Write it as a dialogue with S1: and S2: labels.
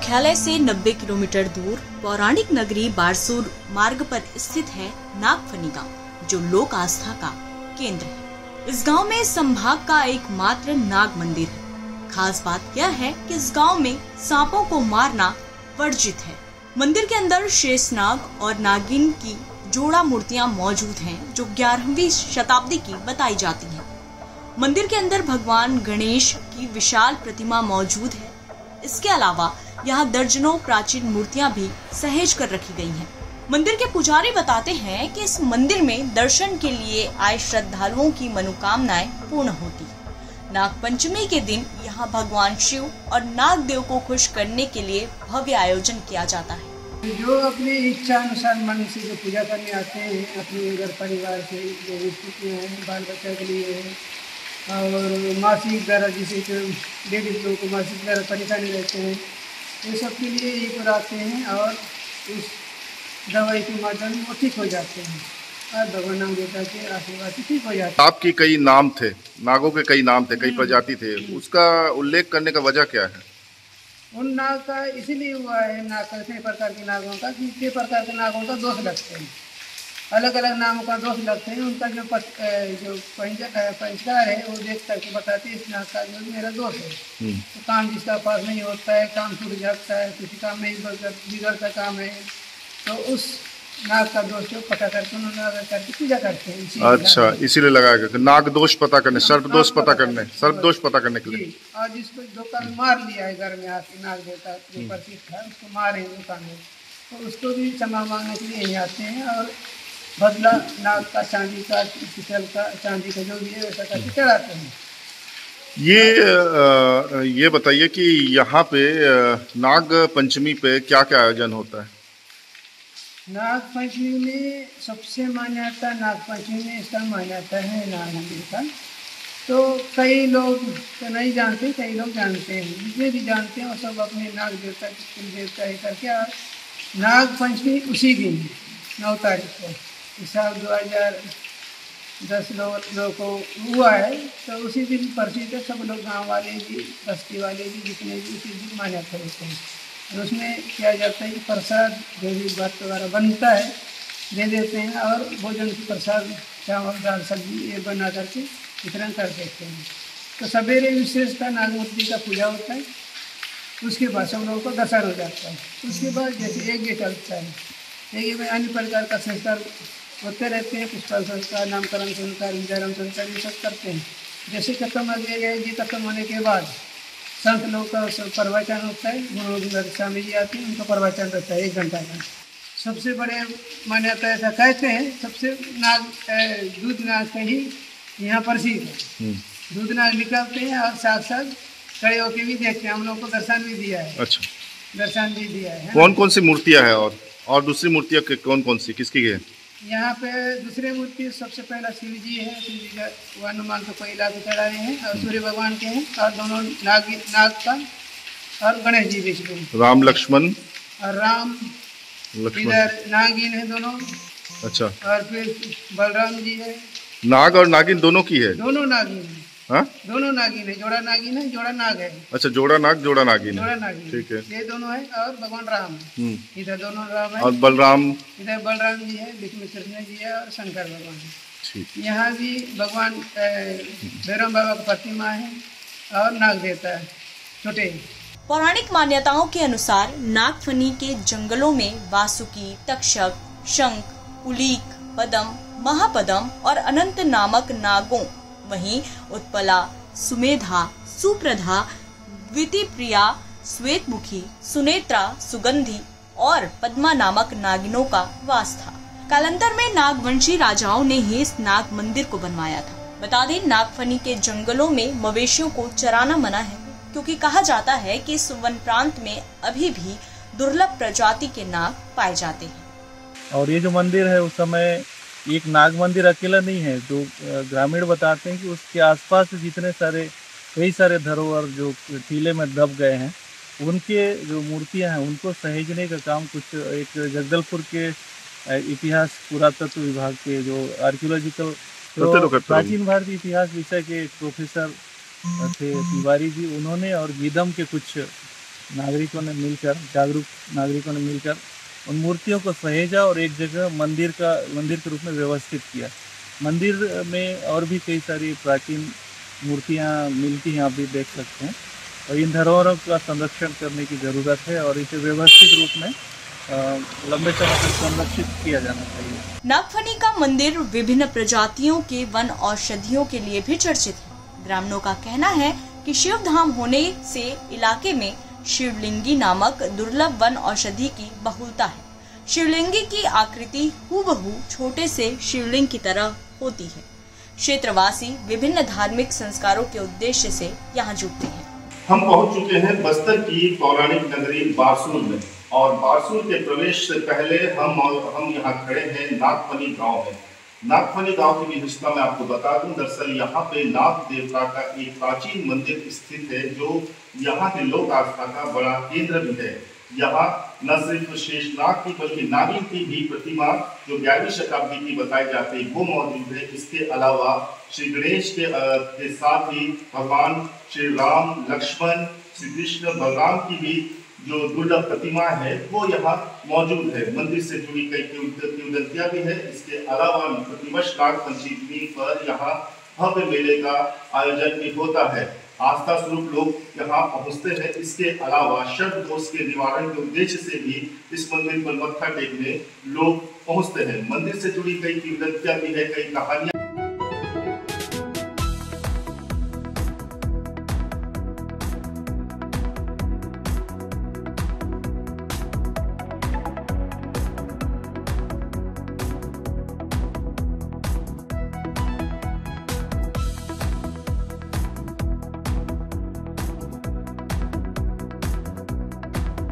S1: मुख्यालय से 90 किलोमीटर दूर पौराणिक नगरी बारसूर मार्ग पर स्थित है नागफनी गांव, जो लोक आस्था का केंद्र है। इस गांव में संभाग का एकमात्र नाग मंदिर है। खास बात यह है कि इस गांव में सांपों को मारना वर्जित है। मंदिर के अंदर शेषनाग और नागिन की जोड़ा मूर्तियां मौजूद हैं, जो 11वीं शताब्दी की बताई जाती हैं। मंदिर के अंदर भगवान गणेश की विशाल प्रतिमा मौजूद है। इसके अलावा यहाँ दर्जनों प्राचीन मूर्तियां भी सहेज कर रखी गई हैं। मंदिर के पुजारी बताते हैं कि इस मंदिर में दर्शन के लिए आए श्रद्धालुओं की मनोकामनाएं पूर्ण होती है। नाग पंचमी के दिन यहाँ भगवान शिव और नाग देव को खुश करने के लिए भव्य आयोजन किया जाता है।
S2: जो अपनी इच्छा अनुसार मन से जो पूजा करने आते हैं, अपने घर परिवार से जो स्थितियाँ हैं, बाल बच्चा के लिए है, और मासिक द्वारा जिसे जो लेडीज लोगों को मासिक द्वारा परेशानी रहते हैं, ये सब के लिए ये पर आते हैं और उस दवाई के माध्यम वो ठीक हो जाते हैं और भगवान नाम देवता के आशीर्वाद से ठीक हो जाते हैं।
S3: आपके कई नाम थे, नागों के कई नाम थे, कई प्रजाति थे, उसका उल्लेख करने का वजह क्या है?
S2: उन नाग का इसीलिए हुआ है, नाग कई प्रकार के नागों का, कि कई प्रकार के नागों का दोष लगते हैं, अलग अलग नामों का दोष लगते हैं। उनका जो पंचकार है वो देख करके बताते हैं इस नाग का जो मेरा दोष है। तो काम जिसका पास नहीं होता है, काम टूट जाता है, किसी काम में बिगड़ता काम है, तो उस नाग का दोष को पता करके उन्होंने करके पूजा करते हैं।
S3: अच्छा, इसीलिए लगाया नाग दोष पता करने, सर्प दोष पता करने, सर्प दोष पता करने के लिए।
S2: और जिसको दुकान मार लिया है घर में आके, नाग देवता जो प्रसिद्ध था उसको मारे दुकान में, तो उसको भी क्षमा मांगने के लिए यहीं आते हैं और बदला नाग का, चांदी का, पीतल का, चांदी का जो भी है वैसा करके चढ़ाते हैं।
S3: ये बताइए कि यहाँ पे नाग पंचमी पे क्या क्या आयोजन होता है?
S2: नाग पंचमी में सबसे मान्यता, नाग पंचमी में इसका मान्यता है नाग मंदिर का। तो कई लोग तो नहीं जानते, कई लोग जानते हैं, जितने भी जानते हैं वो सब अपने नाग देवता कुल देवता ही करके, और नाग पंचमी उसी दिन 9 तारीख को इस साल 2010 लोगों को हुआ है, तो उसी दिन प्रसिद्ध है। सब लोग गांव वाले भी, बस्ती वाले भी, जितने भी उसी दिन मान्यता होते हैं। और उसमें किया जाता है कि प्रसाद जो भी बात वगैरह बनता है दे देते हैं, और भोजन की प्रसाद चावल दाल सब्जी ये बना करके वितरण कर देते हैं। तो सवेरे विशेषता नागमूर्ति का पूजा होता है, उसके बाद सब लोगों को दशहरा हो जाता है। उसके बाद जैसे यज्ञ चलता है, यज्ञ में अन्य प्रकार का संस्कार होते रहते हैं, पुष्पाल संस्कार, नामकरण संस्कार, विद्यारंभ संस्कार, ये सब करते हैं। जैसे खत्म हो गया, यज्ञ खत्म होने के बाद संत लोग का प्रवचन होता है, गुरु स्वामी जी आते हैं, उनका प्रवचन रहता है 1 घंटा का। सबसे बड़े मान्यता ऐसा कहते हैं, सबसे नाग दूध नाग का ही यहाँ प्रसिद्ध है। दूध नाग निकलते हैं और साथ साथ खड़े होकर भी देखते हैं, हम लोग को दर्शन भी दिया है। अच्छा, दर्शन भी दिया है।
S3: कौन कौन सी मूर्तियाँ हैं और दूसरी मूर्तियाँ कौन कौन सी, किसकी है?
S2: यहाँ पे दूसरे मूर्ति सबसे पहला शिव जी है, शिव जी का वो हनुमान को कोयला के चढ़ाए हैं, और सूर्य भगवान के हैं, और दोनों नाग का, और गणेश जी बीच में,
S3: राम लक्ष्मण और
S2: राम इधर नागिन है दोनों।
S3: अच्छा,
S2: और फिर बलराम जी है।
S3: नाग और नागिन दोनों की है?
S2: दोनों नागिन है। हाँ, दोनों नागिन है, जोड़ा नागिन है, जोड़ा नाग है।
S3: अच्छा, जोड़ा नाग जोड़ा नागिन,
S2: जोड़ा नागिन, ठीक है। ये दोनों है, और भगवान राम इधर दोनों राम है,
S3: और बलराम
S2: इधर बलराम जी है, बीच में कृष्ण जी है, और शंकर भगवान है। यहाँ भी भगवान भैरव बाबा का प्रतिमा है, और नाग देवता है छोटे।
S1: पौराणिक मान्यताओं के अनुसार नागफनी के जंगलों में वासुकी, तक्षक, शंख, उलीक, पदम, महापदम और अनंत नामक नागों, वहीं उत्पला, सुमेधा, सुप्रधा, द्वितीप्रिया, श्वेतमुखी, सुनेत्रा, सुगंधी और पद्मा नामक नागिनों का वास था। कालांतर में नागवंशी राजाओं ने ही इस नाग मंदिर को बनवाया था। बता दें, नागफनी के जंगलों में मवेशियों को चराना मना है, क्योंकि कहा जाता है कि इस वन प्रांत में अभी भी दुर्लभ प्रजाति के नाग पाए जाते हैं।
S4: और ये जो मंदिर है उस समय एक नाग मंदिर अकेला नहीं है, जो ग्रामीण बताते हैं कि उसके आसपास जितने सारे कई सारे धरोहर जो टीले में दब गए हैं, उनके जो मूर्तियां हैं उनको सहेजने का काम कुछ एक जगदलपुर के इतिहास पुरातत्व विभाग के जो आर्कियोलॉजिकल प्राचीन भारतीय इतिहास विषय के प्रोफेसर थे तिवारी जी, उन्होंने और गीदम के कुछ नागरिकों ने मिलकर, जागरूक नागरिकों ने मिलकर उन मूर्तियों को सहेजा और एक जगह मंदिर के रूप में व्यवस्थित किया। मंदिर में और भी कई सारी प्राचीन मूर्तियाँ मिलती हैं, आप भी देख सकते हैं। और इन धरोहरों का संरक्षण करने की ज़रूरत है और इसे व्यवस्थित रूप में लंबे समय तक संरक्षित किया जाना चाहिए।
S1: नागफनी का मंदिर विभिन्न प्रजातियों के वन औषधियों के लिए भी चर्चित है। ग्रामीणों का कहना है कि शिव धाम होने से इलाके में शिवलिंगी नामक दुर्लभ वन औषधि की बहुलता है। शिवलिंगी की आकृति हूबहू छोटे से शिवलिंग की तरह होती है। क्षेत्रवासी विभिन्न धार्मिक संस्कारों के उद्देश्य से यहाँ जुटते हैं।
S3: हम पहुंच चुके हैं बस्तर की पौराणिक नगरी बारसूर में, और बारसूर के प्रवेश से पहले हम यहाँ खड़े हैं नागफनी गांव में। नागफनी गांव की विशेषता मैं आपको बता दूं। दरअसल यहाँ पे नाग देवता का एक प्राचीन मंदिर स्थित है, जो यहाँ के लोक आस्था का बड़ा केंद्र भी है। यहाँ न सिर्फ शेषनाग की बल्कि नागिन की भी प्रतिमा जो 11वीं शताब्दी की बताई जाती है वो मौजूद है। इसके अलावा श्री गणेश के साथ ही भगवान श्री राम, लक्ष्मण, श्री कृष्ण, बलराम की भी जो दुर्लभ प्रतिमा है वो यहाँ मौजूद है। मंदिर से जुड़ी कई किंवदंतियां भी है। इसके अलावा प्रतिवर्ष नाग पंचमी पर यहाँ भव्य मेले का आयोजन भी होता है। आस्था स्वरूप लोग यहाँ पहुँचते हैं। इसके अलावा शब्द दोष के निवारण के उद्देश्य से भी इस मंदिर पर मत्था टेकने लोग पहुँचते हैं। मंदिर से जुड़ी कई किंवदंतियां भी है, कई कहानियां